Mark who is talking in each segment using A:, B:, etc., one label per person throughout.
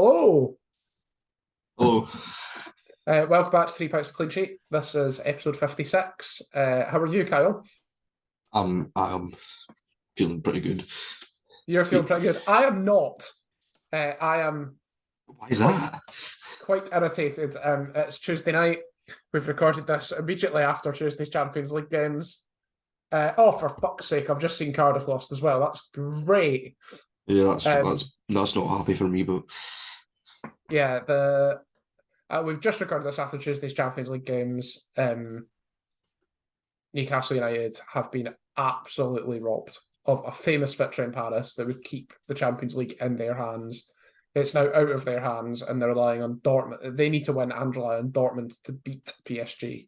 A: Hello.
B: Oh,
A: Welcome back to Three Pints of Clean Sheet. This is episode 56. How are you, Kyle?
B: I'm feeling pretty good.
A: You're feeling pretty good. I am not. I am
B: Why is
A: quite
B: that?
A: quite irritated. It's Tuesday night. We've recorded this immediately after Tuesday's Champions League games. For fuck's sake, I've just seen Cardiff lost as well. That's great.
B: Yeah, that's
A: Um,
B: that's not happy for me, but
A: yeah, we've just recorded this after Tuesday's Champions League games. Newcastle United have been absolutely robbed of a famous victory in Paris that would keep the Champions League in their hands. It's now out of their hands, and they're relying on Dortmund. They need to win and rely on Dortmund to beat PSG.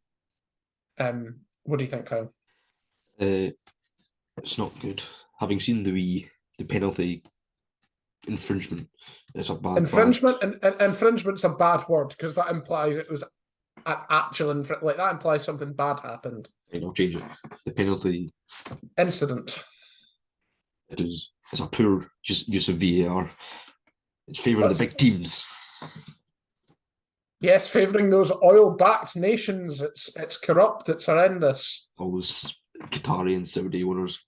A: What do you think, Kyle?
B: it's not good. Having seen the penalty infringement, it's a bad.
A: Infringement and infringement's a bad word because that implies it was an actual like that implies something bad happened.
B: I'll change it. The penalty
A: Incident.
B: it's a poor use of VAR. It's favouring the big teams.
A: Yes, favouring those oil-backed nations. It's corrupt. It's horrendous.
B: All those Qatari and Saudi owners.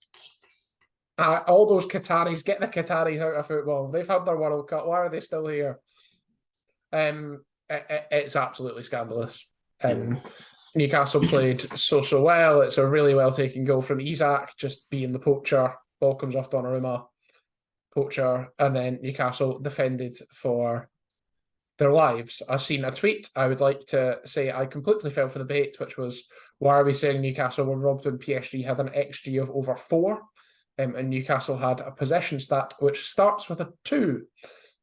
A: All those Qataris, get the Qataris out of football. They've had their World Cup. Why are they still here? It's absolutely scandalous. Newcastle played so well. It's a really well taken goal from Isak, just being the poacher. Ball comes off Donnarumma, poacher, and then Newcastle defended for their lives. I've seen a tweet. I would like to say I completely fell for the bait, which was, why are we saying Newcastle were robbed when PSG had an XG of over 4? And Newcastle had a possession stat which starts with a 2.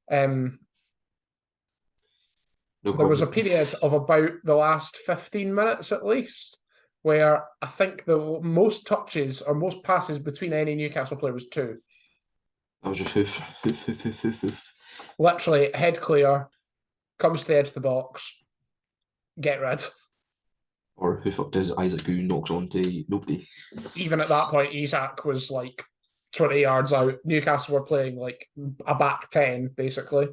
A: There was a period of about the last 15 minutes at least where I think the most touches or most passes between any Newcastle player was 2.
B: That was just hoof.
A: Literally, head clear, comes to the edge of the box, get rid.
B: Or hoof up to Isaac, who knocks onto nobody.
A: Even at that point, Isak was like 20 yards out. Newcastle were playing like a back 10, basically.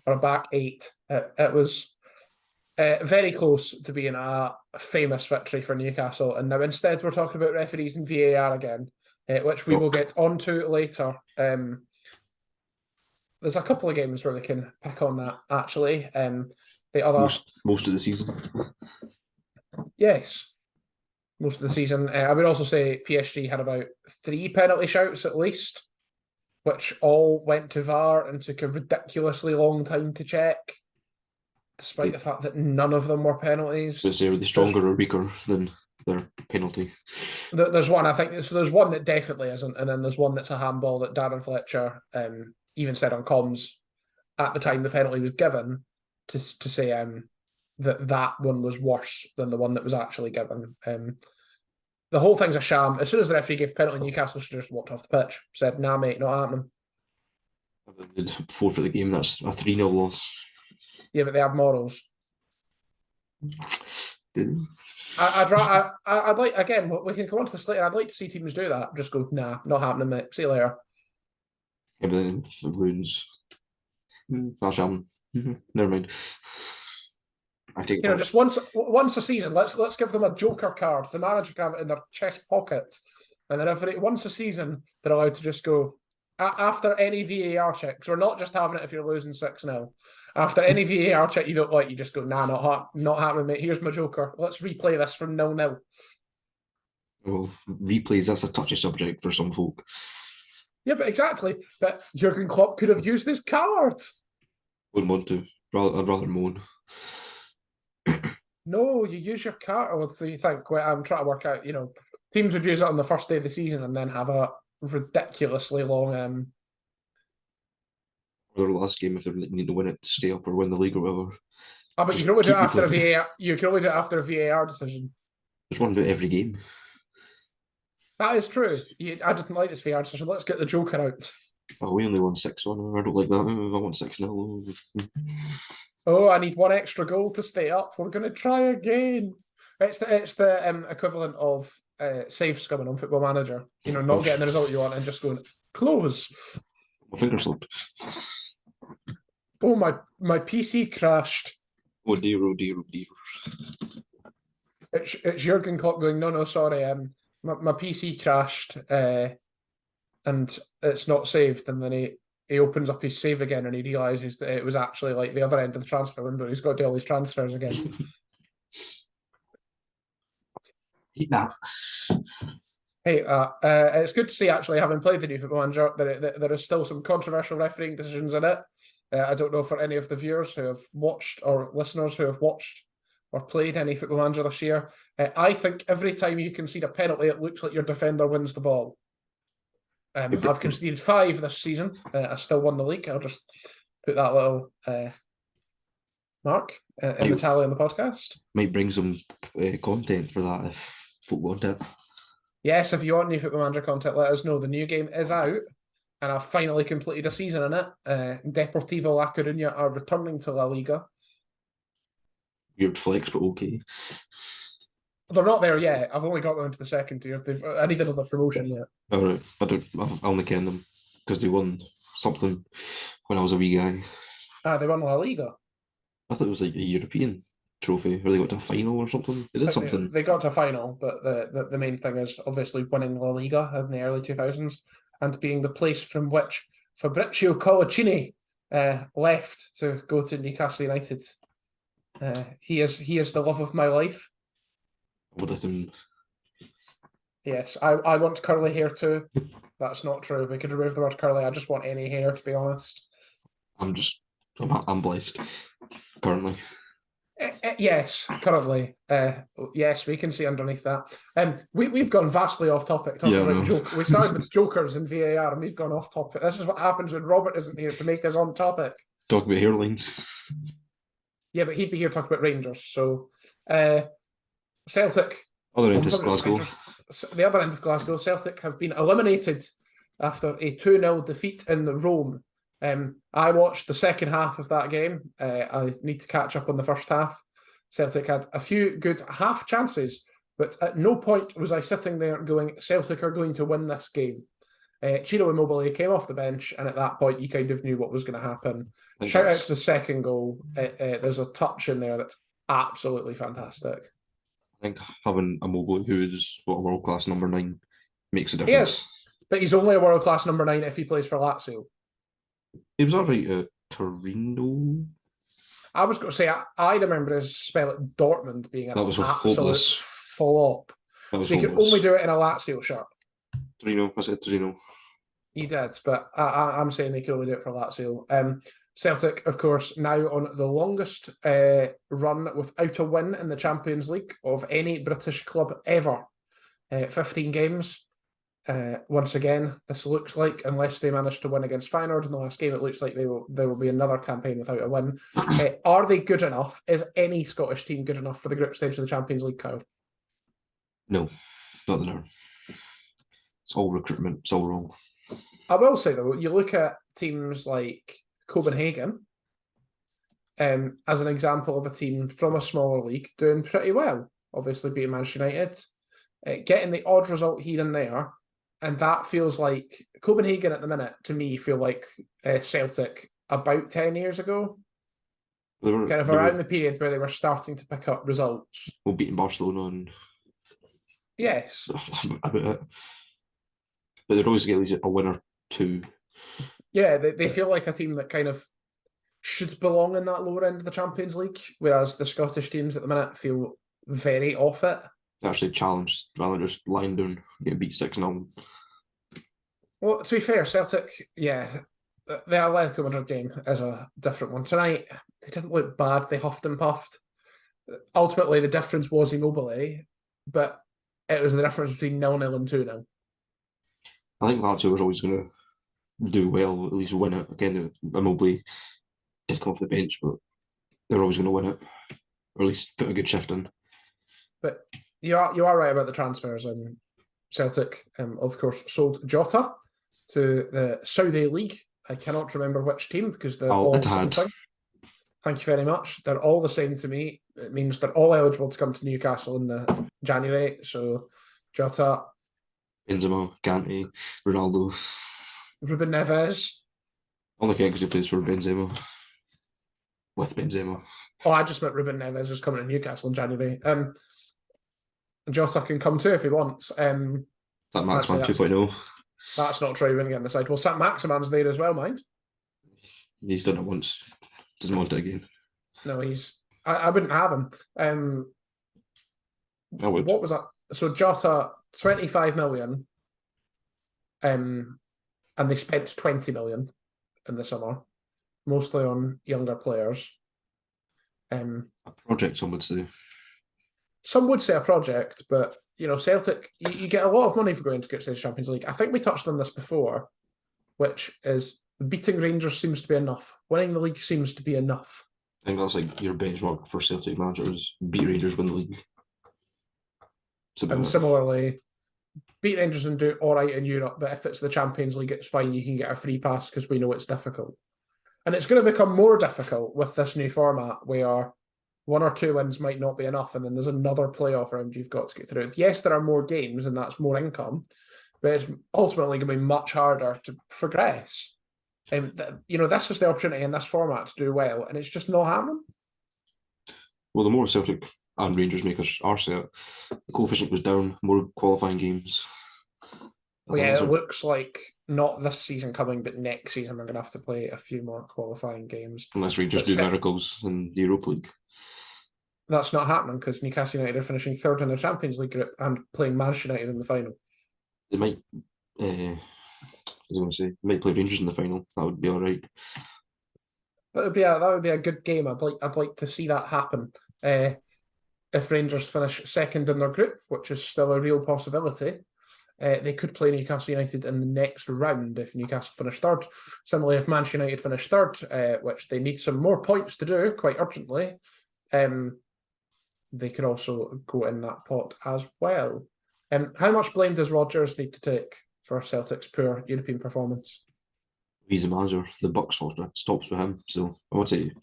A: Or a back 8. It was very close to being a famous victory for Newcastle. And now instead we're talking about referees and VAR again, which we will get onto later. There's a couple of games where we can pick on that, actually. The other
B: most of the season.
A: Yes. Most of the season. I would also say PSG had about 3 penalty shouts at least, which all went to VAR and took a ridiculously long time to check, despite the fact that none of them were penalties.
B: But are they stronger or weaker than their penalty?
A: There's one, I think. So there's one that definitely isn't, and then there's one that's a handball that Darren Fletcher even said on comms at the time the penalty was given to say that one was worse than the one that was actually given. The whole thing's a sham. As soon as the referee gave penalty, Newcastle should have just walked off the pitch. Said, nah, mate, not happening.
B: They did 4 for the game. That's a 3-0 loss.
A: Yeah, but they have morals.
B: Did
A: I'd like, again, we can come on to this later. I'd like to see teams do that. Just go, nah, not happening, mate. See you later.
B: Yeah, but then it ruins. Never mind. I take
A: just once a season, let's give them a joker card. The manager can have it in their chest pocket, and then once a season they're allowed to just go after any VAR checks. We're not just having it if you're losing 6-0. After any VAR check you don't like, you just go, nah, not happening, mate. Here's my joker. Let's replay this from 0-0.
B: Well, replays, that's a touchy subject for some folk.
A: Yeah, but exactly. But Jurgen Klopp could have used this card.
B: Wouldn't want to. I'd rather moan.
A: No, you use your card. What do you think? Well, I'm trying to work out, teams would use it on the first day of the season and then have a ridiculously long
B: Their last game, if they need to win it to stay up or win the league or whatever.
A: But you can always do it after a VAR. You can always do it after a VAR decision.
B: There's one about every game.
A: That is true. I didn't like this VAR decision. Let's get the Joker out.
B: Oh, we only won 6-1. I don't like that. I want 6-0.
A: Oh, I need one extra goal to stay up. We're going to try again. It's the equivalent of save scumming on Football Manager. Not getting the result you want and just going, close.
B: My finger slipped.
A: Oh, my PC crashed.
B: Oh dear, oh dear, oh dear.
A: It's Jurgen Klopp going, no, sorry, my PC crashed, and it's not saved. And then he opens up his save again, and he realizes that it was actually like the other end of the transfer window. He's got to do all these transfers again.
B: Hate that.
A: Hey, it's good to see, actually, having played the new Football Manager, there is still some controversial refereeing decisions in it. I don't know for any of the viewers who have watched or listeners who have watched or played any Football Manager this year. I think every time you concede a penalty, it looks like your defender wins the ball. I've conceded 5 this season. I still won the league. I'll just put that little mark in the tally on the podcast.
B: Might bring some content for that if folk want it.
A: Yes, if you want new Football Manager content, let us know. The new game is out, and I've finally completed a season in it. Deportivo La Coruña are returning to La Liga.
B: Weird flex, but okay.
A: They're not there yet. I've only got them into the second tier. I needed another promotion yet.
B: All right, I only ken them because they won something when I was a wee guy.
A: They won La Liga.
B: I thought it was like a European trophy, or they got to a final or something. They did something.
A: They got to a final, but the main thing is obviously winning La Liga in the early 2000s and being the place from which Fabrizio Colacini left to go to Newcastle United. He is the love of my life. Yes, I want curly hair too. That's not true. We could remove the word curly. I just want any hair, to be honest.
B: I'm blessed currently.
A: Yes, currently. Yes, we can see underneath that. We've gone vastly off topic talking about we started with jokers and VAR, and we've gone off topic. This is what happens when Robert isn't here to make us on topic.
B: Talk about hairlines.
A: Yeah, but he'd be here talking about Rangers. So, Celtic.
B: Other end is Glasgow.
A: The other end of Glasgow, Celtic have been eliminated after a 2-0 defeat in Rome. I watched the second half of that game. I need to catch up on the first half. Celtic had a few good half chances, but at no point was I sitting there going, Celtic are going to win this game. Ciro Immobile came off the bench, and at that point, you kind of knew what was going to happen. Shout out to the second goal. There's a touch in there that's absolutely fantastic.
B: I think having Immobile, who is a world-class number 9, makes a difference.
A: Yes, but he's only a world-class number 9 if he plays for Lazio.
B: He was all right at Torino.
A: I was going to say, I remember his spell at Dortmund being an absolute flop. So he could only do it in a Lazio shirt.
B: Torino, I said Torino.
A: He did, but I'm saying he could only do it for Lazio. Celtic, of course, now on the longest run without a win in the Champions League of any British club ever. 15 games. Once again, this looks like, unless they manage to win against Feyenoord in the last game, it looks like there will be another campaign without a win. Are they good enough? Is any Scottish team good enough for the group stage of the Champions League, Kyle?
B: No, not there. It's all recruitment. It's all wrong.
A: I will say, though, you look at teams like Copenhagen as an example of a team from a smaller league doing pretty well. Obviously beating Manchester United, getting the odd result here and there, and that feels like Copenhagen at the minute, to me, feel like Celtic about 10 years ago. Around the period where they were starting to pick up results.
B: Well, beating Barcelona and...
A: Yes.
B: About it. But they'd always get at least a win or two.
A: Yeah, they feel like a team that kind of should belong in that lower end of the Champions League, whereas the Scottish teams at the minute feel very off it.
B: They actually challenged rather than just lying down, getting beat 6-0.
A: Well, to be fair, Celtic, yeah, the Atletico Madrid game is a different one. Tonight, they didn't look bad. They huffed and puffed. Ultimately, the difference was Immobile, but it was the difference between 0-0 and 2-0.
B: I think Lazio was always going to do well, at least win it. Again, Immobile did come off the bench, but they're always going to win it, or at least put a good shift in.
A: But you are right about the transfers. Celtic, of course, sold Jota to the Saudi League. I cannot remember which team because they're all the same thing. Thank you very much. They're all the same to me. It means they're all eligible to come to Newcastle in the January. So Jota,
B: Benzema, Kante, Ronaldo,
A: Ruben Neves.
B: Only because he plays for Benzema. with Benzema.
A: Oh, I just meant Ruben Neves is coming to Newcastle in January. Jota can come too if he wants.
B: That Maximan
A: Actually,
B: 2.0.
A: that's not true. He wouldn't get on the side. Well, Saint Maximan's there as well, mind.
B: He's done it once. Doesn't want it again.
A: No, I wouldn't have him.
B: I would.
A: What was that? So Jota, 25 million. And they spent 20 million in the summer, mostly on younger players.
B: A project, some would say.
A: Some would say a project, but Celtic, you get a lot of money for going to Group Stage Champions League. I think we touched on this before, which is beating Rangers seems to be enough. Winning the league seems to be enough.
B: I think that's like your benchmark for Celtic managers: beat Rangers, win the league.
A: And similarly, beat Rangers and do all right in Europe, but if it's the Champions League, it's fine. You can get a free pass because we know it's difficult. And it's going to become more difficult with this new format where 1 or 2 wins might not be enough, and then there's another playoff round you've got to get through. Yes, there are more games, and that's more income, but it's ultimately going to be much harder to progress. This is the opportunity in this format to do well, and it's just not happening.
B: Well, the more Celtic and Rangers makers are set, the coefficient goes down, more qualifying games.
A: It looks like not this season coming, but next season we're going to have to play a few more qualifying games.
B: Unless Rangers do miracles in the Europa League.
A: That's not happening because Newcastle United are finishing third in the Champions League group and playing Manchester United in the final.
B: They might, might play Rangers in the final. That would be all right.
A: But that would be a good game. I'd like to see that happen. If Rangers finish second in their group, which is still a real possibility, they could play Newcastle United in the next round if Newcastle finish third. Similarly, if Manchester United finish third, which they need some more points to do quite urgently, they could also go in that pot as well. How much blame does Rodgers need to take for Celtic's poor European performance?
B: He's the manager. The buck sort of stops with him. So I would say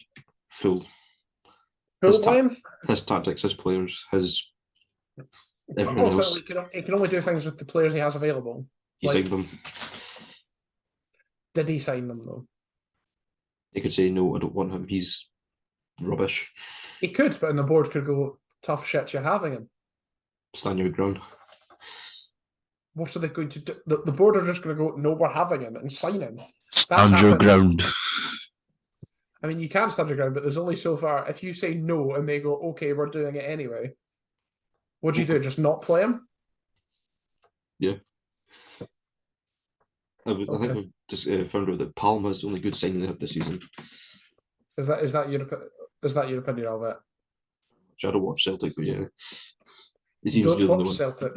B: full
A: blame?
B: His tactics, his players, his everyone else.
A: He can only do things with the players he has available.
B: He signed them.
A: Did he sign them though?
B: They could say no, I don't want him. He's rubbish.
A: He could, but then the board could go, tough shit, you're having him.
B: Stand your ground.
A: What are they going to do? The board are just going to go, no, we're having him and sign him.
B: Stand your ground.
A: I mean, you can stand your ground, but there's only so far. If you say no and they go, okay, we're doing it anyway, what do you do? Just not play him?
B: Yeah. I think we've just found out that Palma's the only good signing they have this season.
A: Is that your opinion of it?
B: I don't watch Celtic, but yeah.
A: You don't watch Celtic.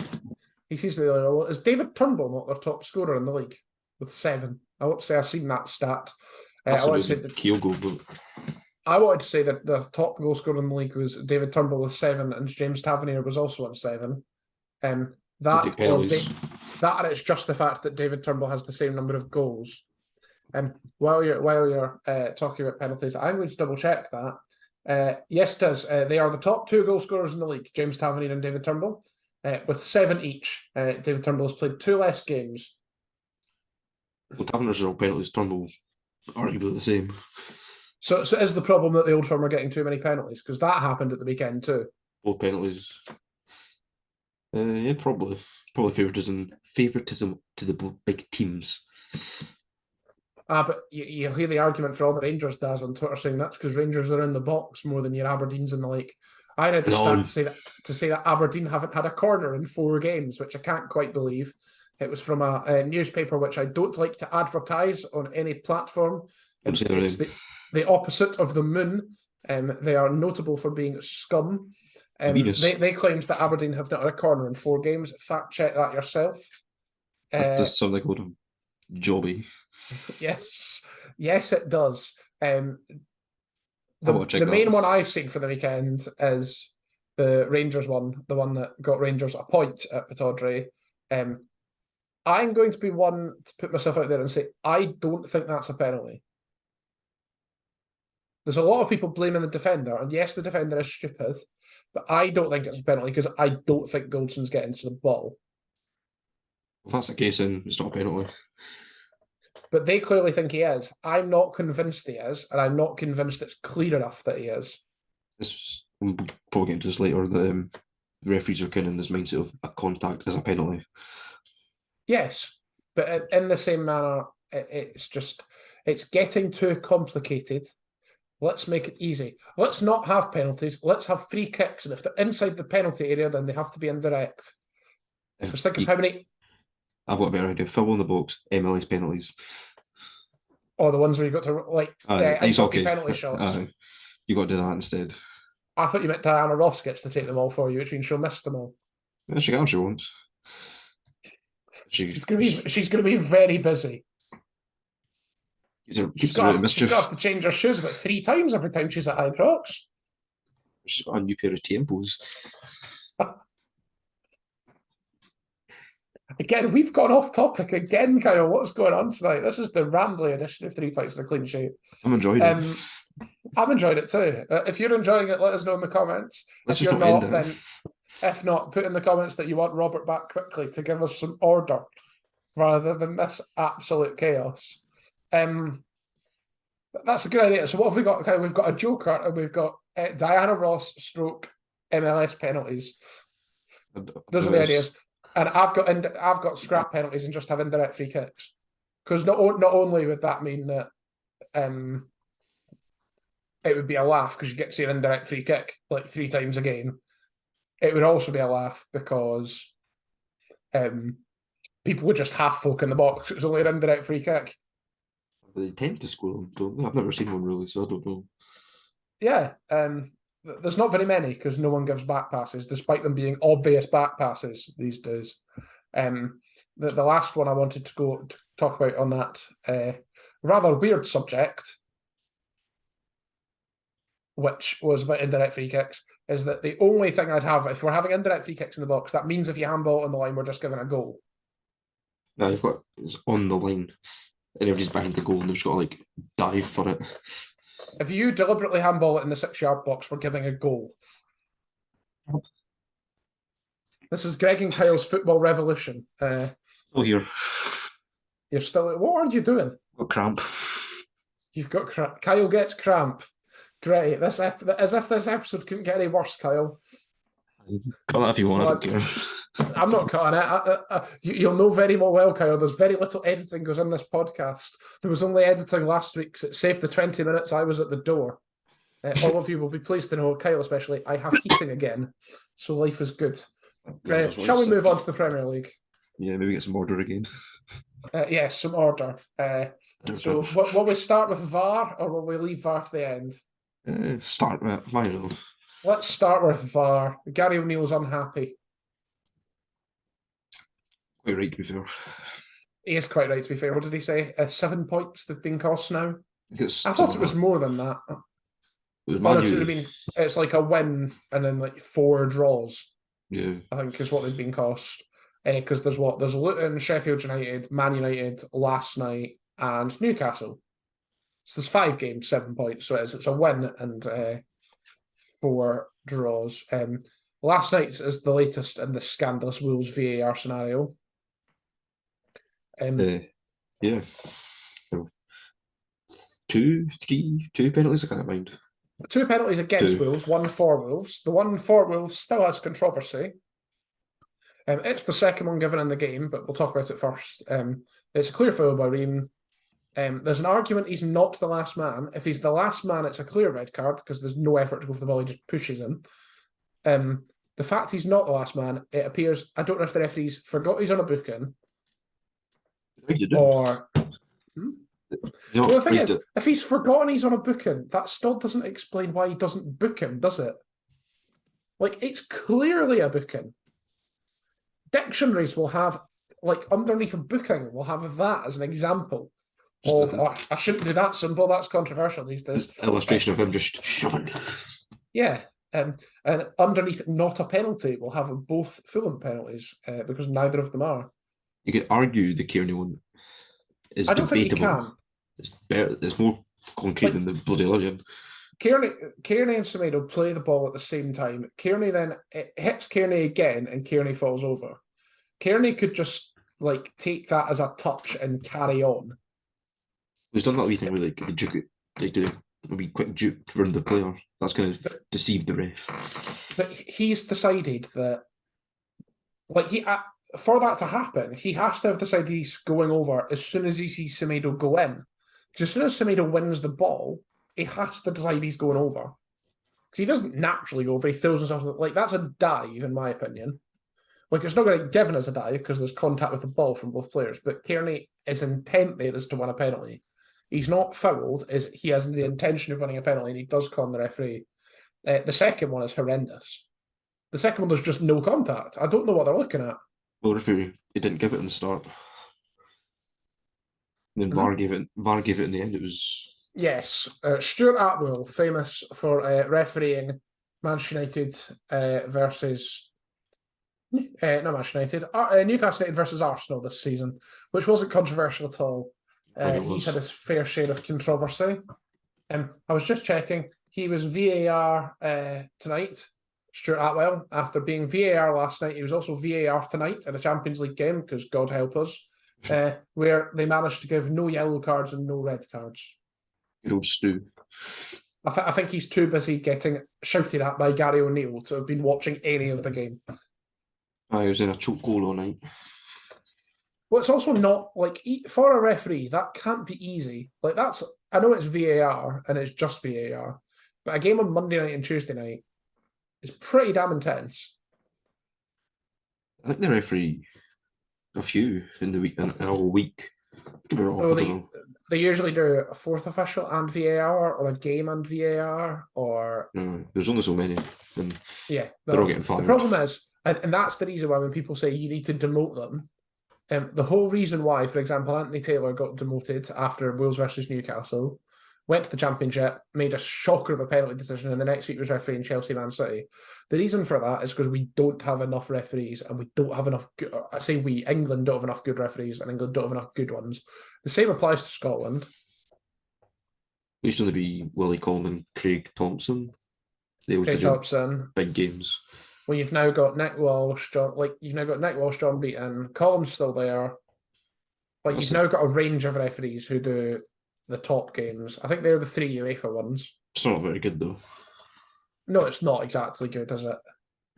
A: He's the other one. Is David Turnbull not their top scorer in the league with 7? I won't say I've seen that stat. I wanted to say that the top goal scorer in the league was David Turnbull with 7, and James Tavernier was also on 7. That and it's just the fact that David Turnbull has the same number of goals. And while you're talking about penalties, I'm going to double check that. Yes, it does. They are the top 2 goal scorers in the league, James Tavernier and David Turnbull, with 7 each. David Turnbull has played 2 less games.
B: Well, Tavernier's all penalties. Turnbull arguably the same.
A: So is the problem that the Old Firm are getting too many penalties? Because that happened at the weekend too.
B: Both penalties. Yeah, probably favoritism to the big teams.
A: But you hear the argument for all the Rangers does on Twitter saying that's because Rangers are in the box more than your Aberdeens in the league. I read the stat to say that Aberdeen haven't had a corner in 4 games, which I can't quite believe. It was from a newspaper which I don't like to advertise on any platform. It's the opposite of the Moon. They are notable for being scum. They claimed that Aberdeen have not had a corner in 4 games. Fact check that yourself.
B: That does sound like a lot of jobby.
A: Yes, it does. The main one I've seen for the weekend is the Rangers one, the one that got Rangers a point at Pittodrie. I'm going to be one to put myself out there and say I don't think that's a penalty. There's a lot of people blaming the defender, and yes, the defender is stupid, but I don't think it's a penalty because I don't think Goldson's getting to the ball.
B: If that's the case, then it's not a penalty.
A: but they clearly think he is. I'm not convinced he is, and I'm not convinced it's clear enough that he is.
B: We'll probably get into this later. The referees are kind of in this mindset of a contact as a penalty.
A: Yes, but in the same manner, it's getting too complicated. Let's make it easy. Let's not have penalties. Let's have free kicks, and if they're inside the penalty area, then they have to be indirect. Just think of how many.
B: I've got a better idea. Foul in the box, MLS penalties.
A: Oh, the ones where you got to ice hockey penalty shots.
B: You got to do that instead.
A: I thought you meant Diana Ross gets to take them all for you, which means she'll miss them all.
B: Yeah, she can if she wants.
A: She's going to be very busy. She's got to have to change her shoes about 3 times every time she's at Ibrox.
B: She's got a new pair of tempos.
A: Again, we've gone off topic again, Kyle. What's going on tonight? This is the rambly edition of 3 Fights and a Clean Sheet.
B: I'm enjoying it.
A: I'm enjoying it too. If you're enjoying it, let us know in the comments. If you're not, then if not, put in the comments that you want Robert back quickly to give us some order rather than this absolute chaos. That's a good idea. So what have we got? Okay, we've got a Joker and we've got Diana Ross stroke MLS penalties. Those are the ideas. And I've got scrap penalties and just have indirect free kicks. Because not only would that mean that it would be a laugh because you get to see an indirect free kick like 3 times a game. It would also be a laugh because people would just half folk in the box. It was only an indirect free kick.
B: They tend to score them, don't they? I've never seen one really, so I don't know.
A: Yeah, there's not very many because no one gives back passes, despite them being obvious back passes these days. The last one I wanted to talk about on that rather weird subject, which was about indirect free kicks, is that the only thing I'd have, if we're having indirect free kicks in the box, that means if you handball on the line, we're just giving a goal.
B: No, it's on the line, and everybody's behind the goal, and they've just got to like dive for it.
A: If you deliberately handball it in the 6-yard box, we're giving a goal. This is Greg and Kyle's football revolution.
B: Still here.
A: You're still. What are you doing?
B: Got cramp.
A: You've got cramp. Kyle gets cramp. Great. As if this episode couldn't get any worse, Kyle.
B: Cut that if you want. I don't care.
A: I'm not cutting it. You'll know very well, Kyle. There's very little editing goes in this podcast. There was only editing last week because it saved the 20 minutes I was at the door. All of you will be pleased to know, Kyle especially, I have heating again, so life is good. Shall we move on to the Premier League?
B: Yeah, maybe get some order again.
A: Yes, some order. So, will we start with VAR or will we leave VAR to the end?
B: Start with it. I don't know.
A: Let's start with VAR. Gary O'Neill's unhappy.
B: Quite right, to be fair.
A: He is quite right, to be fair. What did he say? 7 points they've been cost now? I thought it was more than that. It's like a win and then like 4 draws.
B: Yeah.
A: I think is what they've been cost. Because there's Luton, Sheffield United, Man United last night, and Newcastle. So there's 5 games, 7 points. So it's a win and 4 draws. Last night's is the latest in the scandalous Wolves VAR scenario.
B: Yeah. So, 2 penalties, I can't mind.
A: 2 penalties against Wolves, 1 for Wolves. The 1 for Wolves still has controversy. It's the second one given in the game, but we'll talk about it first. It's a clear foul by Ream. There's an argument he's not the last man. If he's the last man, it's a clear red card because there's no effort to go for the ball, he just pushes him. The fact he's not the last man, it appears, I don't know if the referees forgot he's on a booking. Or... Well, the thing is, if he's forgotten he's on a booking, that still doesn't explain why he doesn't book him, does it? Like, it's clearly a booking. Dictionaries will have, like, underneath a booking, will have that as an example of, I shouldn't do that simple, that's controversial these days.
B: Illustration of him just shoving.
A: Yeah, and underneath not a penalty, we'll have both Fulham penalties, because neither of them are. You
B: could argue the Kearney one is debatable. I don't think you can. It's better. It's more concrete than the bloody legend.
A: Kearney and Semedo play the ball at the same time. Kearney then hits Kearney again, and Kearney falls over. Kearney could just like take that as a touch and carry on,
B: He's done that wee thing where like the juke, like do a wee quick juke around the player. That's kind of deceived the ref.
A: But he's decided that, like, for that to happen, he has to have decided he's going over as soon as he sees Semedo go in. Because as soon as Semedo wins the ball, he has to decide he's going over. Because he doesn't naturally go over, he throws himself, like, that's a dive, in my opinion. Like, it's not going to get given as a dive because there's contact with the ball from both players, but Kearney, his intent there is to win a penalty. He's not fouled, he has the intention of winning a penalty, and he does call on the referee. The second one is horrendous. The second one, there's just no contact. I don't know what they're looking at.
B: Well, referee, he didn't give it in the start. And then VAR gave it. VAR gave it in the end. It was
A: Yes, Stuart Atwell, famous for refereeing Manchester United versus not Manchester United, Newcastle United versus Arsenal this season, which wasn't controversial at all. He's had his fair share of controversy. I was just checking. He was VAR tonight, Stuart Atwell. After being VAR last night, he was also VAR tonight in a Champions League game, because God help us, where they managed to give no yellow cards and no red cards.
B: good old Stu.
A: I think he's too busy getting shouted at by Gary O'Neill to have been watching any of the game.
B: I was in a choke goal all night.
A: Well, it's also not, like, for a referee, that can't be easy. Like, I know it's VAR and it's just VAR, but a game on Monday night and Tuesday night is pretty damn intense.
B: I think the referee a few in the week in a whole week. Could be wrong.
A: So
B: I don't know.
A: they usually do a fourth official and VAR, or a game and VAR, or
B: No, there's only so many, and
A: yeah,
B: they're all getting fired.
A: The problem is, and that's the reason why when people say you need to demote them, the whole reason why, for example, Anthony Taylor got demoted after Wales versus Newcastle, went to the Championship, made a shocker of a penalty decision, and the next week was refereeing Chelsea Man City. The reason for that is because we don't have enough referees, and we don't have enough. I say we, England don't have enough good referees, and England don't have enough good ones. The same applies to Scotland.
B: It used to only be Willie Coleman, Craig Thompson. They always
A: Craig
B: did
A: Thompson.
B: big games.
A: Well, you've now got Nick Walsh, John Beaton, Column's still there. But you've now got a range of referees who do the top games. I think they're the 3 UEFA ones.
B: It's not very good though.
A: No, it's not exactly good, is it?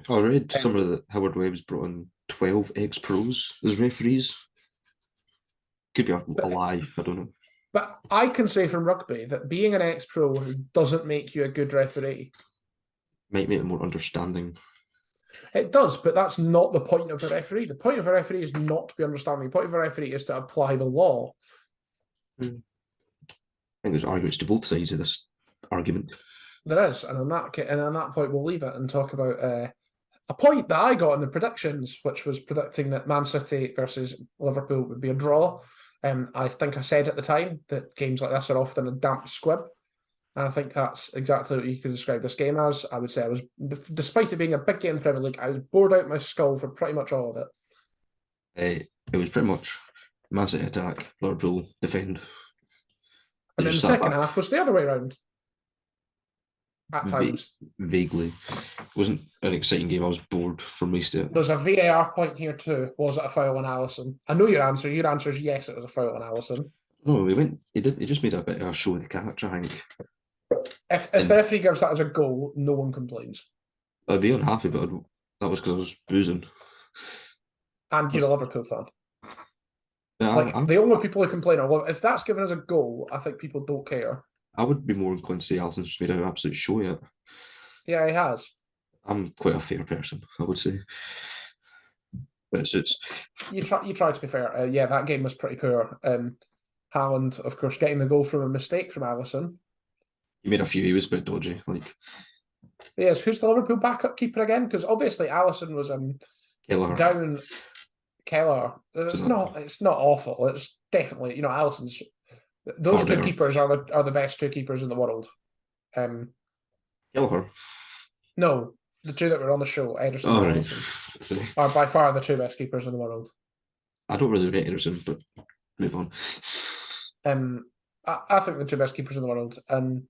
B: I read somewhere that Howard Webb's brought in 12 ex-pros as referees. Could be a lie, I don't know.
A: But I can say from rugby that being an ex-pro doesn't make you a good referee.
B: Might make it more understanding.
A: It does, but that's not the point of a referee. The point of a referee is not to be understanding. The point of a referee is to apply the law.
B: I think there's arguments to both sides of this argument.
A: There is, and on that point, we'll leave it and talk about a point that I got in the predictions, which was predicting that Man City versus Liverpool would be a draw. I think I said at the time that games like this are often a damp squib. And I think that's exactly what you could describe this game as. I would say despite it being a big game in the Premier League, I was bored out my skull for pretty much all of
B: it. It was pretty much Man City attack, Liverpool defend.
A: And then the second half was the other way around. At times.
B: Vaguely. It wasn't an exciting game. I was bored for most of it.
A: There's a VAR point here too. Was it a foul on Alisson? I know your answer. Your answer is yes, it was a foul on Alisson.
B: No, he just made a bit of a show of the catch, I think.
A: If the referee gives that as a goal, no one complains.
B: I'd be unhappy, but that was because I was boozing.
A: And you're a Liverpool fan.
B: Yeah,
A: the only people who complain are, well, if that's given as a goal, I think people don't care.
B: I would be more inclined to say Alisson's just made an absolute show yet.
A: Yeah, he has.
B: I'm quite a fair person, I would say. But it suits.
A: You try to be fair. Yeah, that game was pretty poor. Haaland, of course, getting the goal from a mistake from Alisson.
B: He made a few. He was a bit dodgy.
A: Yes, who's the Liverpool backup keeper again? Because obviously Alisson was
B: Kelleher.
A: Down. Keller. It's not awful. It's definitely, Alisson's. Those two keepers are the best two keepers in the world.
B: Kelleher.
A: No, the two that were on the show, Ederson and Alisson, are by far the two best keepers in the world.
B: I don't really rate Ederson, but move on.
A: I think the two best keepers in the world, and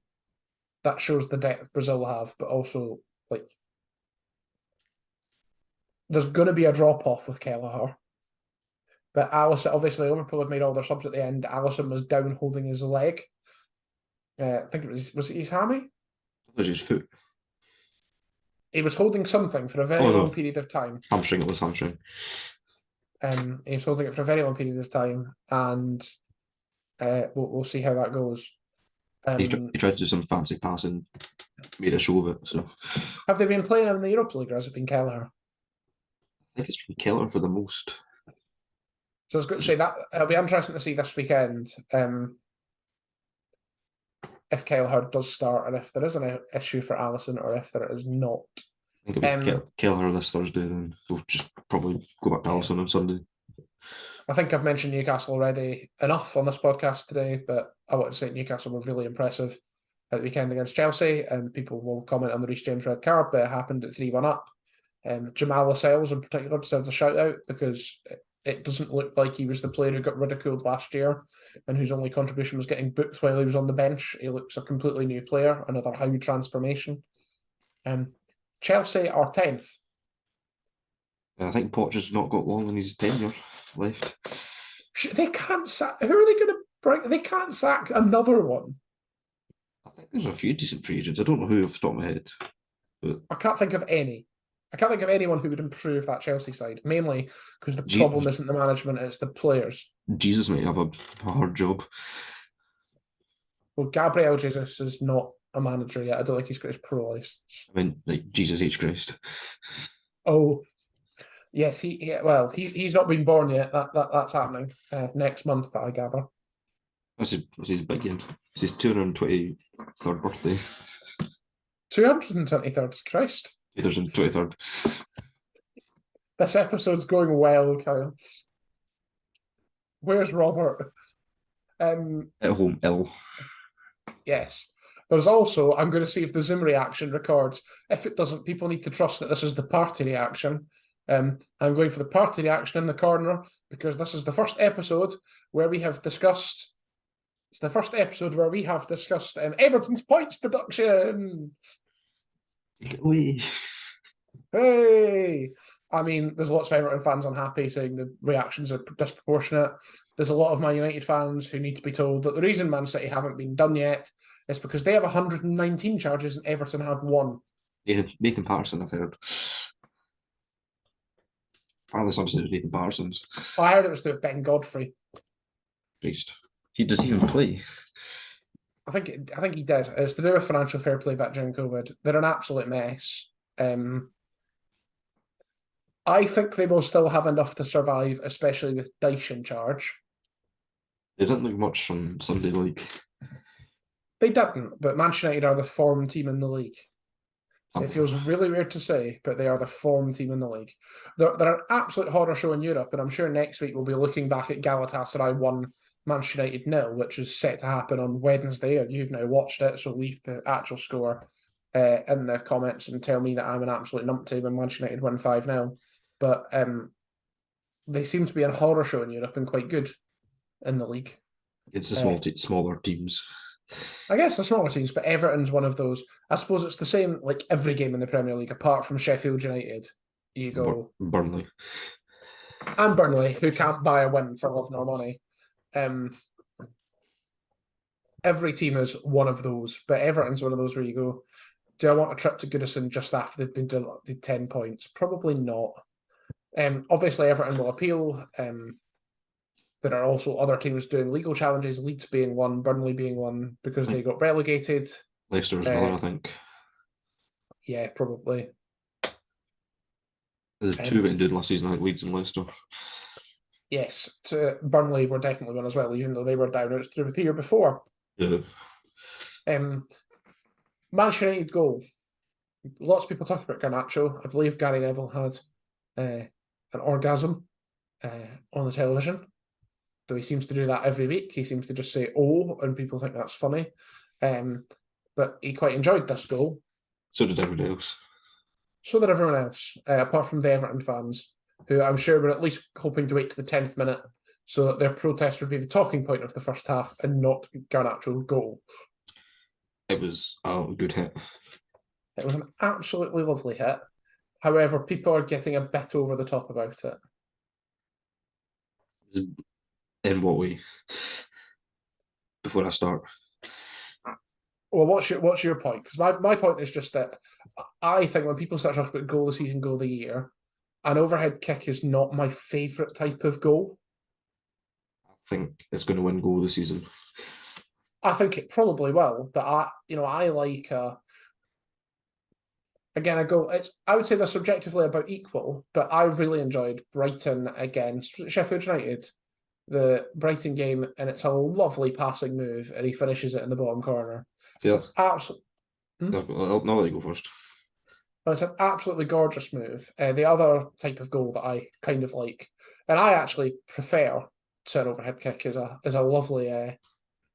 A: that shows the depth Brazil have, but also there's going to be a drop off with Kelleher. But Alisson, obviously, Liverpool had made all their subs at the end. Alisson was down holding his leg. I think was it his hammy?
B: It was his foot.
A: He was holding something for a very
B: Oh, no.
A: long period of time.
B: Hamstring, it was hamstring.
A: He was holding it for a very long period of time, and we'll see how that goes.
B: He tried to do some fancy passing, made a show of it. So
A: Have they been playing him in the Europa League, or has it been Kelleher?
B: I think it's been Keller for the most.
A: So I was going to say that it'll be interesting to see this weekend if Kelleher does start, and if there is an issue for Alisson, or if there is not.
B: I think it'll be Keller this Thursday, then they'll just probably go back to Alisson on Sunday.
A: I think I've mentioned Newcastle already enough on this podcast today, but I want to say Newcastle were really impressive at the weekend against Chelsea, and people will comment on the Reece James red card, but it happened at 3-1 up. Jamal Lascelles in particular deserves a shout out because it doesn't look like he was the player who got ridiculed last year and whose only contribution was getting booked while he was on the bench. He looks a completely new player, another Howe transformation. Chelsea are 10th.
B: I think Poch has not got long in his tenure left.
A: They can't sack. Who are they going to bring? They can't sack another one.
B: I think there's a few decent free agents. I don't know who off the top of my head. But
A: I can't think of any. I can't think of anyone who would improve that Chelsea side, mainly because the problem isn't the management, it's the players.
B: Jesus might have a hard job.
A: Well, Gabriel Jesus is not a manager yet. I don't think he's got his pro license.
B: I mean, like, Jesus H. Christ.
A: Oh, yes. He's not been born yet. That's happening next month, I gather.
B: That's his big game. It's his 223rd birthday.
A: 223rd, Christ.
B: 223rd.
A: This episode's going well, Kyle. Where's Robert?
B: At home, ill.
A: Yes. There's also, I'm going to see if the Zoom reaction records. If it doesn't, people need to trust that this is the party reaction. I'm going for the party reaction in the corner because this is the first episode where we have discussed. It's the first episode where we have discussed Everton's points deduction.
B: Take it away.
A: Hey! I mean, there's lots of Everton fans unhappy saying the reactions are disproportionate. There's a lot of Man United fans who need to be told that the reason Man City haven't been done yet is because they have 119 charges and Everton have 1.
B: Yeah, Nathan Patterson, I've heard. Apparently, some said it was Nathan Patterson's.
A: I heard it was through Ben Godfrey.
B: Christ. Does he even play?
A: I think he did. It's to do with financial fair play back during COVID. They're an absolute mess. I think they will still have enough to survive, especially with Dyche in charge.
B: They didn't look much on Sunday league.
A: They didn't, but Manchester United are the form team in the league. It feels really weird to say, but they are the form team in the league. They're an absolute horror show in Europe, and I'm sure next week we'll be looking back at Galatasaray 1, Manchester United 0, which is set to happen on Wednesday, and you've now watched it, so leave the actual score in the comments and tell me that I'm an absolute numpty when Manchester United win 5-0. But they seem to be a horror show in Europe and quite good in the league.
B: It's the smaller teams.
A: I guess the smaller teams, but Everton's one of those. I suppose it's the same like every game in the Premier League, apart from Sheffield United. You go
B: Burnley.
A: And Burnley, who can't buy a win for love nor money. Every team is one of those, but Everton's one of those where you go, do I want a trip to Goodison just after they've been deducted 10 points? Probably not. Obviously, Everton will appeal. There are also other teams doing legal challenges, Leeds being one, Burnley being one, because they got relegated.
B: Leicester as well, I think.
A: Yeah, probably.
B: There's two that did last season, I think, Leeds and Leicester.
A: Yes, Burnley were definitely one as well, even though they were down. It was through the year before.
B: Yeah.
A: Manchester United goal. Lots of people talk about Garnacho. I believe Gary Neville had an orgasm on the television. Though he seems to do that every week. He seems to just say, oh, and people think that's funny. But he quite enjoyed this goal.
B: So did everybody else.
A: So did everyone else, apart from the Everton fans, who I'm sure were at least hoping to wait to the 10th minute so that their protest would be the talking point of the first half and not Garnacho's goal.
B: It was a good hit.
A: It was an absolutely lovely hit. However, people are getting a bit over the top about it.
B: In what way? Before I start,
A: Well, what's your point? Because my point is just that I think when people start talking about goal of the season, goal of the year, an overhead kick is not my favourite type of goal.
B: I think it's going to win goal of the season.
A: I think it probably will, but I like again a goal. I would say they're subjectively about equal, but I really enjoyed Brighton against Sheffield United, the Brighton game, and it's a lovely passing move, and he finishes it in the bottom corner.
B: See,
A: It's
B: that's
A: absolutely.
B: I'll let you go first.
A: It's an absolutely gorgeous move. The other type of goal that I kind of like, and I actually prefer to an overhead kick, is a lovely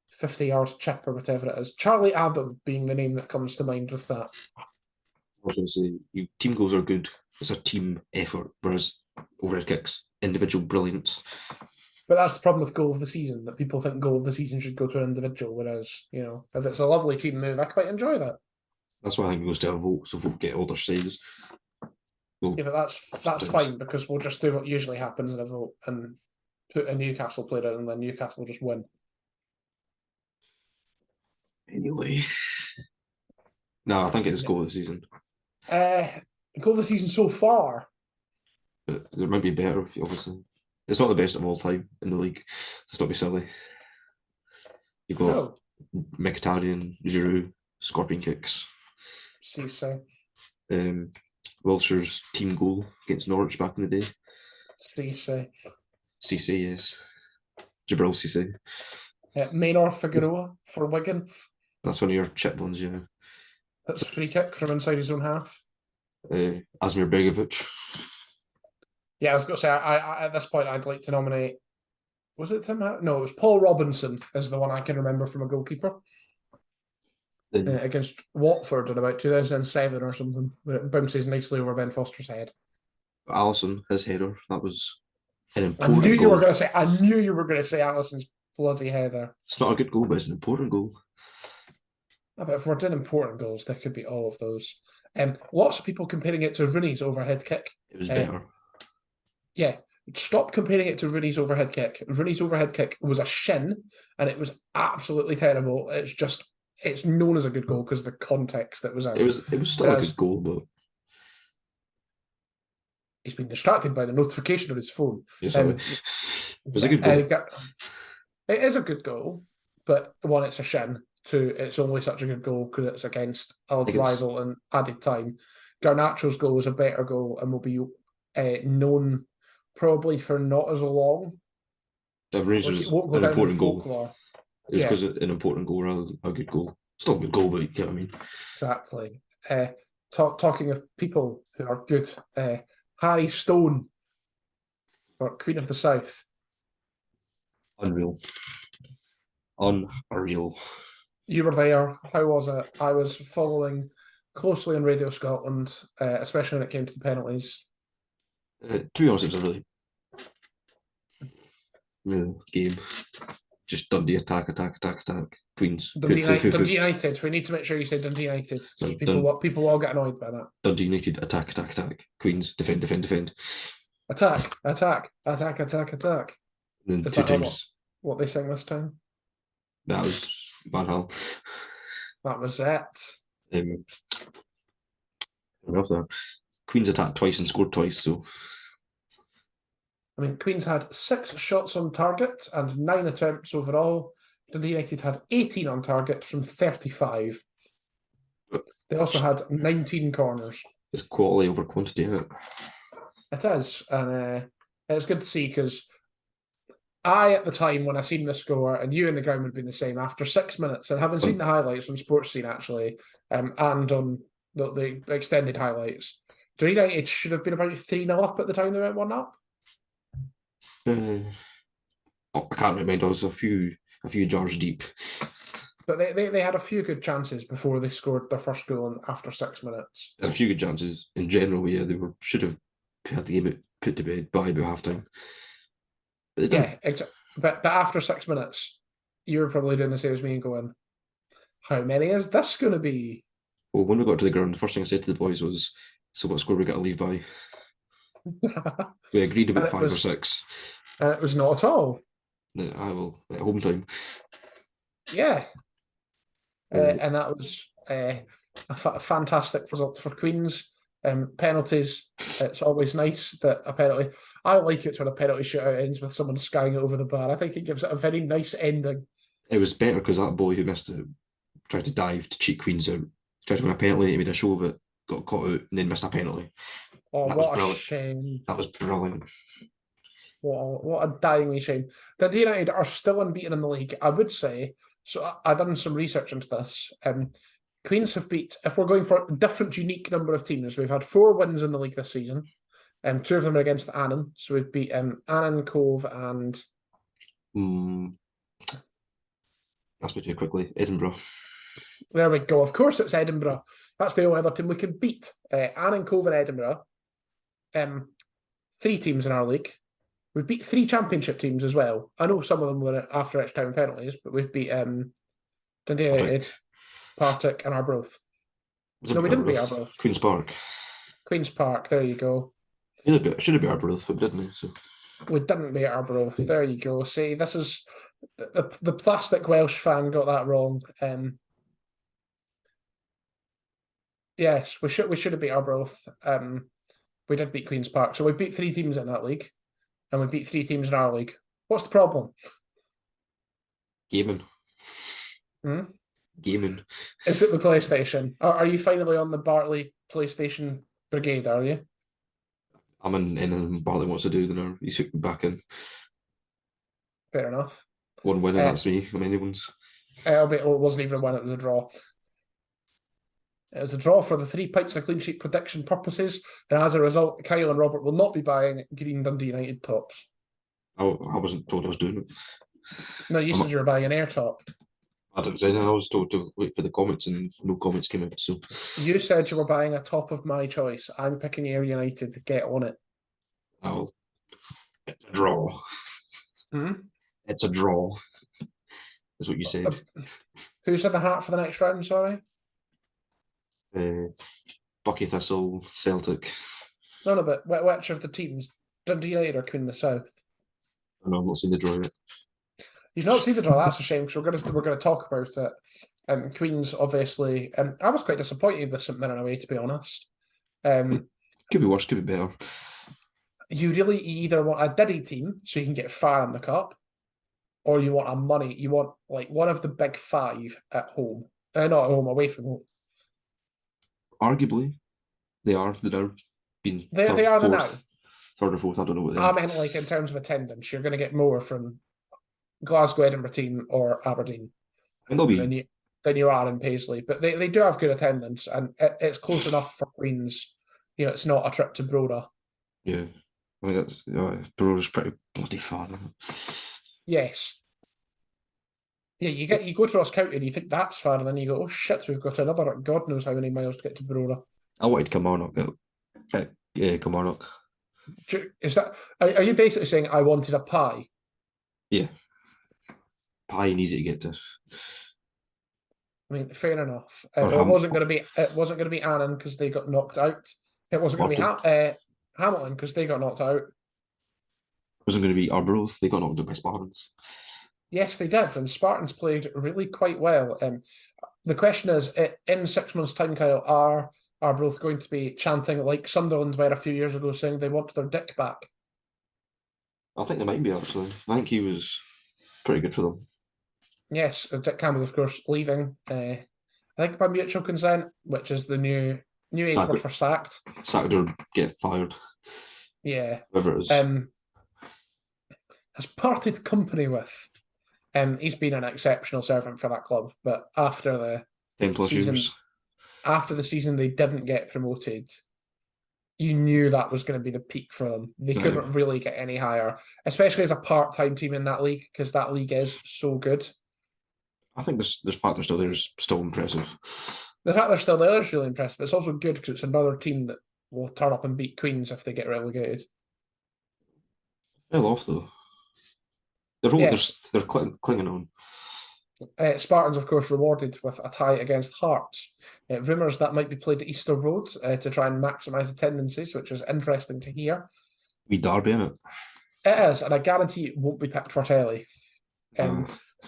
A: 50 yards chip or whatever it is. Charlie Adam being the name that comes to mind with that.
B: I was going to say, team goals are good. It's a team effort, whereas overhead kicks, individual brilliance.
A: But that's the problem with goal of the season, that people think goal of the season should go to an individual, whereas, if it's a lovely team move, I quite enjoy that.
B: That's why I think it goes to a vote, so folk get all their says.
A: Yeah, but that's fine, because we'll just do what usually happens in a vote and put a Newcastle player in, and then Newcastle will just win.
B: Anyway. No, I think it's goal of the season.
A: Goal of the season so far.
B: But there might be better, obviously. It's not the best of all time in the league. Let's not be silly. You've got
A: No.
B: Mkhitaryan, Giroud, scorpion kicks.
A: Cisse.
B: Wilshire's team goal against Norwich back in the day.
A: Cisse.
B: Cisse, yes. Jabril Cisse.
A: Maynor Figueroa for Wigan.
B: That's one of your chip ones, yeah.
A: That's a free kick from inside his own half.
B: Asmir Begovic.
A: Yeah, I was going to say, I at this point, I'd like to nominate. Was it Tim? No, it was Paul Robinson as the one I can remember from a goalkeeper against Watford in about 2007 or something, where it bounces nicely over Ben Foster's head.
B: Alisson, his header, that was an
A: I
B: important
A: knew
B: goal.
A: you were going to say. I knew you were going to say Alisson's bloody header.
B: It's not a good goal, but it's an important goal.
A: But if we're doing important goals, there could be all of those. Lots of people comparing it to Rooney's overhead kick.
B: It was better.
A: Yeah, stop comparing it to Rooney's overhead kick. Rooney's overhead kick was a shin, and it was absolutely terrible. It's known as a good goal because of the context that was in.
B: It was still a good goal, but
A: he's been distracted by the notification on his phone.
B: Yes, it was a good goal.
A: It is a good goal, but one, it's a shin. Two, it's only such a good goal because it's against a rival in added time. Garnacho's goal was a better goal and will be known probably for not as long.
B: That was an important goal. It was because an important goal rather than a good goal. Still a good goal, but you get what I mean.
A: Exactly. Talking of people who are good, Harry Stone for Queen of the South.
B: Unreal.
A: You were there. How was it? I was following closely on Radio Scotland, especially when it came to the penalties.
B: To be honest, it was a really game. Just Dundee attack. Queens.
A: Dundee United. We need to make sure you say Dundee United. People all get annoyed by that.
B: Dundee United attack. Queens defend.
A: Attack.
B: And then two times.
A: What they sing this time?
B: That was Van Hal.
A: That was it.
B: Enough that. Queens attacked twice and scored twice, so.
A: I mean, Queens had 6 shots on target and 9 attempts overall. Dundee United had 18 on target from 35. They also had 19 corners.
B: It's quality over quantity, isn't it?
A: It is, and it's good to see because I, at the time when I seen the score, and you in the ground would have been the same, after 6 minutes, and having seen the highlights on Sports Scene actually, and on the extended highlights, Dundee United should have been about 3-0 up at the time they went 1 up.
B: I can't remember. I was a few jars deep.
A: But they had a few good chances before they scored their first goal after 6 minutes.
B: A few good chances in general. Yeah, they should have had the game put to bed by about half time.
A: But after 6 minutes, you were probably doing the same as me and going, "How many is this going to be?"
B: Well, when we got to the ground, the first thing I said to the boys was, "So what score we got to leave by?" We agreed about 5 or 6.
A: And it was not at all.
B: I will at home time.
A: Yeah.
B: Right.
A: And that was a fantastic result for Queens. Penalties, it's always nice that a penalty. I like it when a penalty shootout ends with someone skying it over the bar. I think it gives it a very nice ending.
B: It was better because that boy who missed it tried to dive to cheat Queens out, tried to win a penalty, he made a show of it, got caught out, and then missed a penalty.
A: Oh,
B: That was
A: what a
B: brilliant.
A: shame.
B: That was brilliant.
A: What a dying shame. Dundee United are still unbeaten in the league, I would say. So I've done some research into this. Queens have beat, if we're going for a different, unique number of teams, we've had 4 wins in the league this season. 2 of them are against Annan. So we've beat Annan, Cove, and
B: That's me too quickly. Edinburgh.
A: there we go. Of course, it's Edinburgh. That's the only other team we can beat. Annan, Cove, and Edinburgh. 3 teams in our league. We've beat 3 championship teams as well. I know some of them were after extra time penalties, but we've beat Dundee United, Partick, and Arbroath. No, we didn't beat Arbroath.
B: Queen's Park.
A: Queen's Park. There you go.
B: Should have been Arbroath, but didn't we? So
A: We didn't beat Arbroath. There you go. See, this is the plastic Welsh fan got that wrong. Yes, we should have beat Arbroath. We did beat Queen's Park, so we beat 3 teams in that league, and we beat 3 teams in our league. What's the problem?
B: gaming.
A: Hmm?
B: Gaming.
A: Is it the PlayStation? Are you finally on the Bartley PlayStation brigade? Are you?
B: I'm in anything Bartley wants to do, then he's hooked me back in.
A: Fair enough.
B: One win, and that's me. I mean, anyone's.
A: It wasn't even a win; it was a draw. It was a draw for the 3 pints and a clean sheet prediction purposes, and as a result, Kyle and Robert will not be buying Green Dundee United tops.
B: I wasn't told I was doing it.
A: No, you said you were buying an air top.
B: I didn't say that. I was told to wait for the comments, and no comments came out. So
A: You said you were buying a top of my choice. I'm picking Ayr United to get on it.
B: It's a draw.
A: Hmm?
B: It's a draw. Is what you said.
A: Who's in the hat for the next round? Sorry.
B: Bucky Thistle, Celtic.
A: No, but which of the teams? Dundee United or Queen of the South?
B: No, I've not seen the draw yet.
A: You've not seen the draw. That's a shame because we're gonna talk about it. Queens obviously. I was quite disappointed with St Mirren away, to be honest.
B: Could be worse. Could be better.
A: You either want a Diddy team so you can get far in the cup, or you want you want like one of the big 5 at home. Not at home, away from home.
B: Arguably, they are. They're being.
A: They are the now.
B: Third or fourth. I don't know what they
A: I
B: are.
A: meant like in terms of attendance, you're going to get more from Glasgow, Edinburgh team or Aberdeen
B: And they'll be.
A: than you are in Paisley. But they do have good attendance, and it's close enough for Queens. You know, it's not a trip to Broda.
B: Yeah, I think that's. Broder's pretty bloody far. Isn't it?
A: Yes. Yeah, you go to Ross County and you think that's far, and then you go, oh shit, we've got another God knows how many miles to get to Broda.
B: I wanted Kilmarnock. Kilmarnock.
A: Is that? Are you basically saying I wanted a pie?
B: Yeah. Pie and easy to get to.
A: I mean, fair enough.
B: Or
A: It wasn't going to be Annan because they got knocked out. It wasn't going to be Hamilton because they got knocked out.
B: It wasn't going to be Arbroath. They got knocked out by Spartans.
A: Yes, they did, and Spartans played really quite well. The question is, in 6 months' time, Kyle, are Arbroath going to be chanting like Sunderland were a few years ago, saying they want their dick back?
B: I think they might be, actually. I think he was pretty good for them.
A: Yes, Dick Campbell, of course, leaving. I think by mutual consent, which is the new age word for sacked.
B: Sacked or get fired.
A: Yeah.
B: Whatever it is.
A: Has parted company with. He's been an exceptional servant for that club, but after the
B: 10+
A: season,
B: years.
A: after the season they didn't get promoted, you knew that was going to be the peak for them. They couldn't really get any higher, especially as a part-time team in that league, because that league is so good.
B: I think the fact they're still there is still impressive.
A: The fact they're still there is really impressive. It's also good because it's another team that will turn up and beat Queens if they get relegated.
B: Well off though. They're clinging on.
A: Spartans, of course, rewarded with a tie against Hearts. Rumours that might be played at Easter Road to try and maximise attendances, which is interesting to hear.
B: We Derby in it.
A: It is, and I guarantee it won't be picked for telly.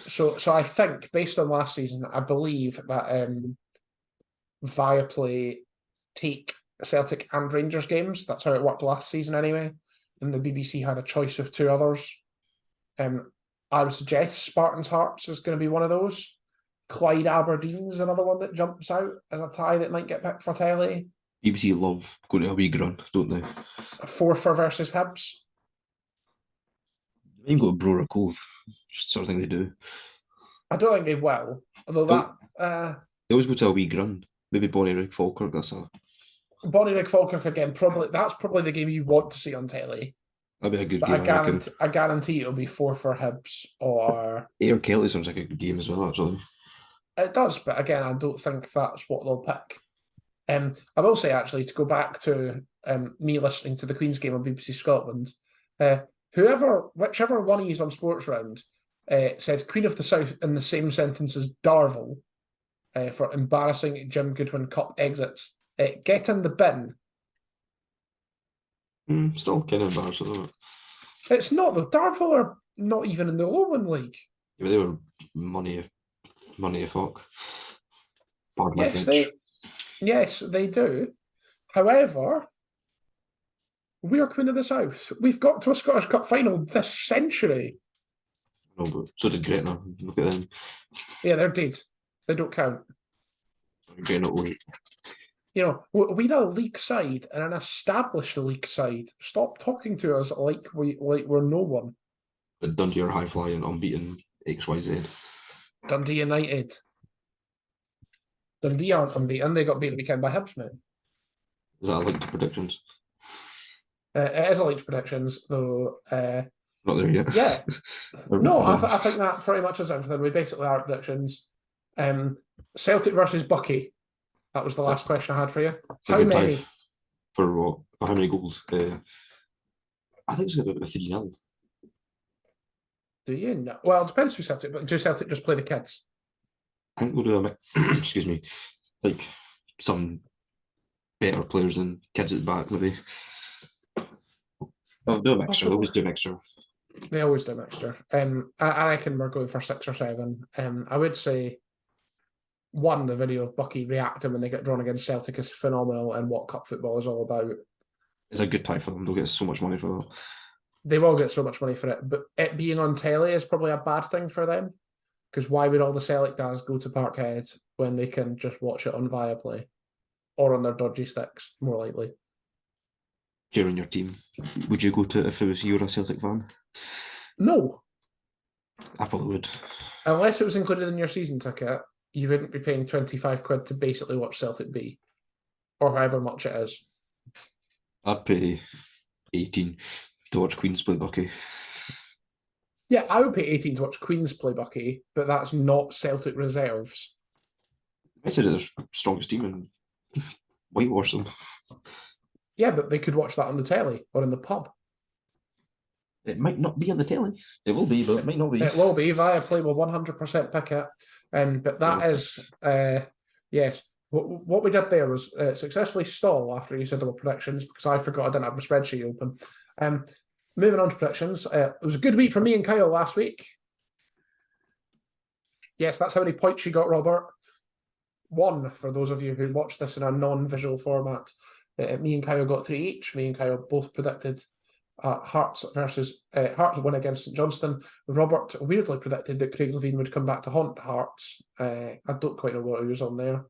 A: So I think, based on last season, I believe that Viaplay take Celtic and Rangers games. That's how it worked last season anyway. And the BBC had a choice of two others. I would suggest Spartans Hearts is going to be one of those. Clyde Aberdeen's another one that jumps out as a tie that might get picked for telly.
B: BBC love going to a wee run, don't they?
A: Forfar versus Hibs.
B: They go to Brora Cove, just sort of thing they do.
A: I don't think they will. Although
B: they always go to a wee run. Maybe Bonnyrigg Falkirk, that's a...
A: Bonnyrigg Falkirk again, that's probably the game you want to see on telly.
B: That'd be a good
A: but
B: game.
A: I guarantee it'll be Forfar Hibs or...
B: Ayr Kelly sounds like a good game as well, actually.
A: It does, but again, I don't think that's what they'll pick. I will say, actually, to go back to me listening to the Queen's game on BBC Scotland, whichever one he's on Sports Round said Queen of the South in the same sentence as Darvel for embarrassing Jim Goodwin Cup exits. Get in the bin.
B: Still kind of embarrassing, isn't it?
A: It's not, though. Darvel are not even in the Lowland League.
B: Yeah, they were money a fuck. Pardon my
A: Yes,
B: French.
A: Yes, they do. However, we are Queen of the South. We've got to a Scottish Cup final this century.
B: No, but so did Gretna. Look at them.
A: Yeah, they're dead. They don't count.
B: Gretna late.
A: You know, we're a league side and an established league side. Stop talking to us like we're no one.
B: But Dundee are high flying, unbeaten XYZ.
A: Dundee United. Dundee aren't unbeaten. They got beaten weekend by Hibs, man.
B: Is that a link to predictions?
A: It is a link to predictions, though.
B: Not there yet.
A: Yeah. No, I think that pretty much is everything. We basically are predictions. Celtic versus Bucky. That was the last question I had for you. How many?
B: For what? How many goals? I think it's going to be 3-0.
A: Do you know? Well, it depends who Celtic, but do Celtic just play the kids?
B: I think we'll do a excuse me, like some better players than kids at the back, maybe. They'll do a mixture. They always do a mixture.
A: They always do a mixture. I reckon we're going for 6 or 7. I would say the video of Bucky reacting when they get drawn against Celtic is phenomenal, and what cup football is all about.
B: It's a good tie for them. They'll get so much money for that.
A: They will get so much money for it, but it being on telly is probably a bad thing for them. Because why would all the Celtic guys go to Parkhead when they can just watch it on Viaplay or on their dodgy sticks, more likely?
B: During your team, would you go to it if it was you were a Celtic fan?
A: No.
B: I probably would.
A: Unless it was included in your season ticket, you wouldn't be paying 25 quid to basically watch Celtic B, or however much it is.
B: I'd pay 18 to watch Queens play Bucky.
A: Yeah, I would pay 18 to watch Queens play Bucky, but that's not Celtic reserves.
B: I said they're the strongest team and whitewash them.
A: Yeah, but they could watch that on the telly or in the pub.
B: It might not be on the telly. It will be, but it might not be.
A: It will be. Viaplay will 100% pick it. But that is, yes. What we did there was successfully stall after you said there were predictions because I forgot I didn't have my spreadsheet open. Moving on to predictions. It was a good week for me and Kyle last week. Yes, that's how many points you got, Robert. 1 for those of you who watched this in a non-visual format. Me and Kyle got 3 each. Me and Kyle both predicted Hearts win against St Johnstone. Robert weirdly predicted that Craig Levein would come back to haunt Hearts. I don't quite know what he was on there.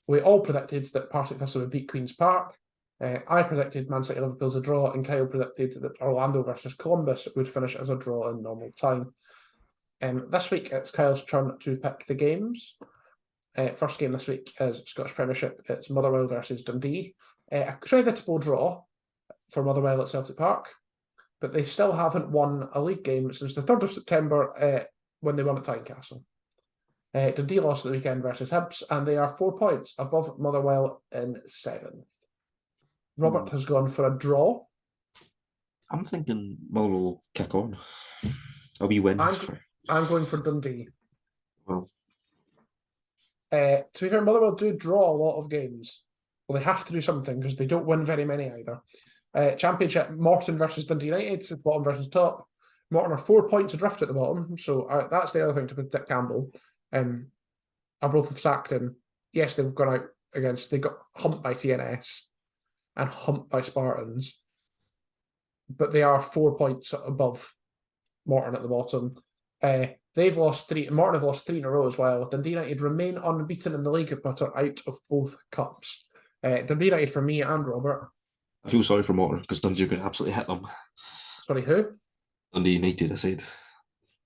A: We all predicted that Partick Thistle would beat Queen's Park. I predicted Man City Liverpool's a draw, and Kyle predicted that Orlando versus Columbus would finish as a draw in normal time. This week it's Kyle's turn to pick the games. First game this week is Scottish Premiership. It's Motherwell versus Dundee. A creditable draw for Motherwell at Celtic Park, but they still haven't won a league game since the 3rd of September when they won at Tynecastle. Dundee lost the weekend versus Hibs, and they are 4 points above Motherwell in 7th. Robert has gone for a draw.
B: I'm thinking Motherwell will kick on. A wee win.
A: I'm going for Dundee.
B: Well,
A: to be fair, Motherwell do draw a lot of games. Well, they have to do something because they don't win very many either. Championship, Morton versus Dundee United, bottom versus top. Morton are 4 points adrift at the bottom, so that's the other thing to put Dick Campbell. Are both have sacked him. Yes, they've gone out they got humped by TNS and humped by Spartans, but they are 4 points above Morton at the bottom. They've lost three. Morton have lost 3 in a row as well. Dundee United remain unbeaten in the league, but are out of both cups. Dundee United for me and Robert.
B: I feel sorry for Morton because Dundee are going to absolutely hit them.
A: Sorry, who?
B: Dundee United, I said.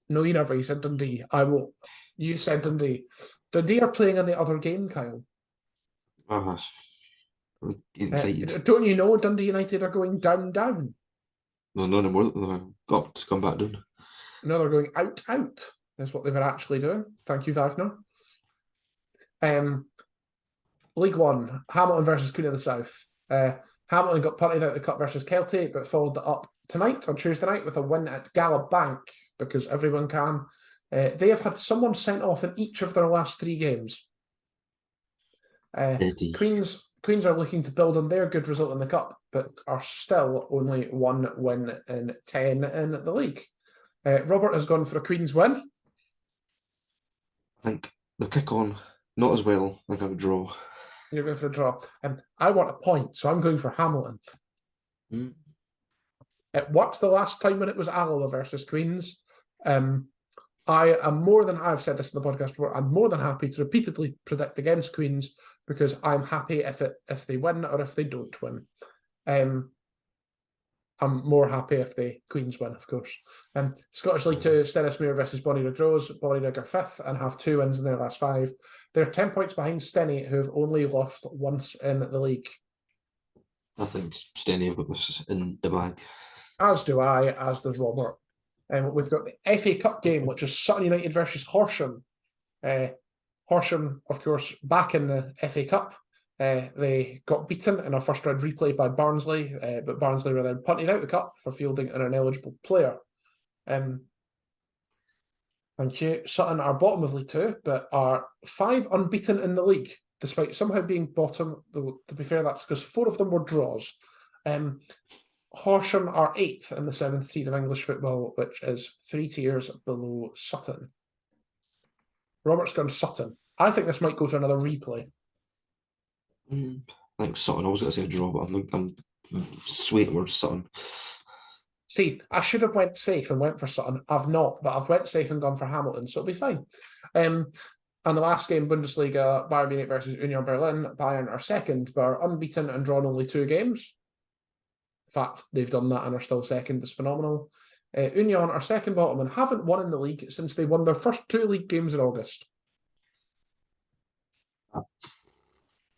A: No, you never. You said Dundee. I will. You said Dundee. Dundee are playing in the other game, Kyle.
B: I'm getting excited.
A: Don't you know Dundee United are going down, down?
B: No, no more. They've got to come back down.
A: No, they're going out, out. That's what they were actually doing. Thank you, Wagner. League One, Hamilton versus Queen of the South. Hamilton got punted out the cup versus Celtic, but followed it up tonight on Tuesday night with a win at Gala Bank, because everyone can. They have had someone sent off in each of their last 3 games. Queens are looking to build on their good result in the cup, but are still only 1 win in 10 in the league. Robert has gone for a Queens win.
B: I think they'll kick on not as well. I think I would draw.
A: You're going for a draw. I want a point, so I'm going for Hamilton. It worked the last time when it was Alloa versus Queens. I am more than, I've said this in the podcast before, I'm more than happy to repeatedly predict against Queens because I'm happy if they win or if they don't win. I'm more happy if the Queens win, of course. Scottish League 2, Stennismuir versus Bonnyrigg draws. Bonnyrigg are 5th and have 2 wins in their last 5. They're 10 points behind Stenny, who have only lost once in the league.
B: I think Stenny have got this in the bag.
A: As do I, as does Robert. We've got the FA Cup game, which is Sutton United versus Horsham. Horsham, of course, back in the FA Cup. They got beaten in a first round replay by Barnsley, but Barnsley were then punted out the cup for fielding an ineligible player. Thank you. Sutton are bottom of League 2, but are 5 unbeaten in the league, despite somehow being bottom. Though, to be fair, that's because 4 of them were draws. Horsham are 8th in the 7th tier of English football, which is 3 tiers below Sutton. Robert's gone Sutton. I think this might go to another replay.
B: I think Sutton. I was going to say a draw, but I'm swaying towards Sutton.
A: See, I should have went safe and went for Sutton. I've not, but I've went safe and gone for Hamilton, so it'll be fine. And the last game, Bundesliga, Bayern Munich versus Union Berlin. Bayern are 2nd, but are unbeaten and drawn only 2 games. In fact, they've done that and are still 2nd. It's phenomenal. Union are 2nd bottom and haven't won in the league since they won their first 2 league games in August.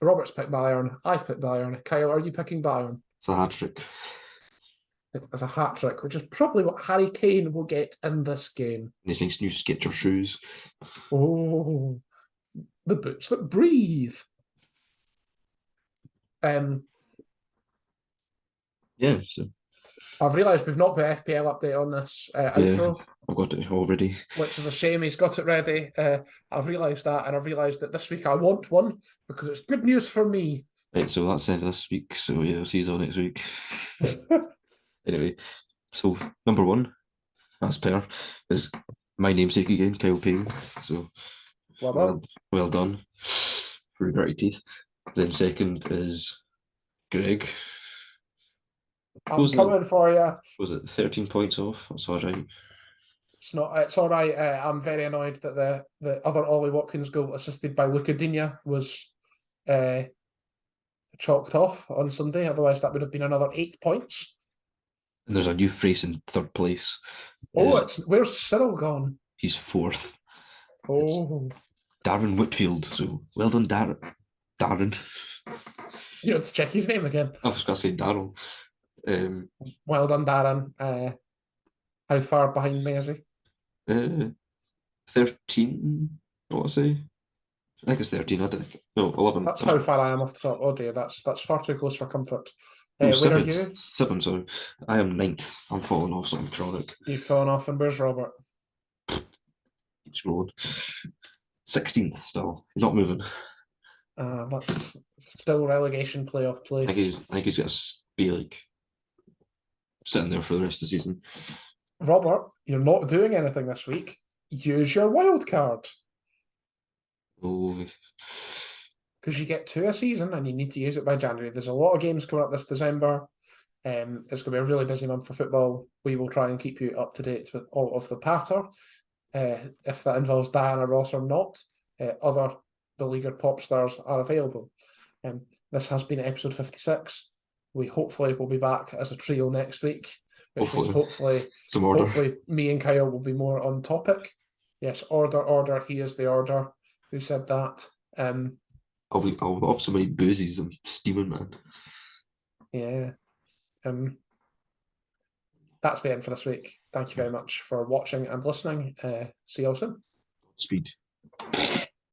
A: Robert's picked Bayern. I've picked Bayern. Kyle, are you picking Bayern?
B: It's a hat-trick.
A: It's a hat-trick, which is probably what Harry Kane will get in this game.
B: These nice new Skechers shoes.
A: Oh, the boots that breathe.
B: Yeah, so
A: I've realised we've not put FPL update on this outro.
B: I've got it already.
A: Which is a shame. He's got it ready. I've realised that, and I've realised that this week I want one because it's good news for me.
B: Right, so that's the end of this week. So yeah, I'll see you all next week. Anyway, so number 1, as per, is my namesake again, Kyle Payne. So well done for your dirty teeth. Then 2nd is Greg.
A: I'm coming for you.
B: Was it 13 points off? That's all right.
A: It's not. It's all right. I'm very annoyed that the other Ollie Watkins goal, assisted by Luca Digne, was chalked off on Sunday. Otherwise, that would have been another 8 points.
B: And there's a new phrase in 3rd place.
A: Oh, where's Cyril gone?
B: He's 4th.
A: Oh,
B: it's Darren Whitfield. So well done, Darren.
A: You have to check his name again.
B: I was going to say Darren.
A: Well done, Darren. How far behind me is he?
B: 13. I want to say. I think it's 13. I think. No, 11.
A: That's how far I am off the top. Oh dear, that's far too close for comfort.
B: Oh,
A: where are you?
B: 7. Sorry, I am 9th. I'm falling off something chronic.
A: You've fallen off, and where's Robert?
B: Keep scrolling. 16th still. He's not moving.
A: That's still relegation playoff place.
B: I think he's going to be like sitting there for the rest of the season.
A: Robert, you're not doing anything this week. Use your wild card.
B: Oh,
A: because you get 2 a season and you need to use it by January. There's a lot of games coming up this December. It's going to be a really busy month for football. We will try and keep you up to date with all of the patter. If that involves Diana Ross or not, other beleaguered pop stars are available. This has been episode 56. We hopefully will be back as a trio next week, which means hopefully
B: some order.
A: Hopefully me and Kyle will be more on topic. Yes, order. He is the order. Who said that?
B: I'll have so many boozies. I'm steaming, man.
A: Yeah. That's the end for this week. Thank you very much for watching and listening. See you all soon.
B: Speed.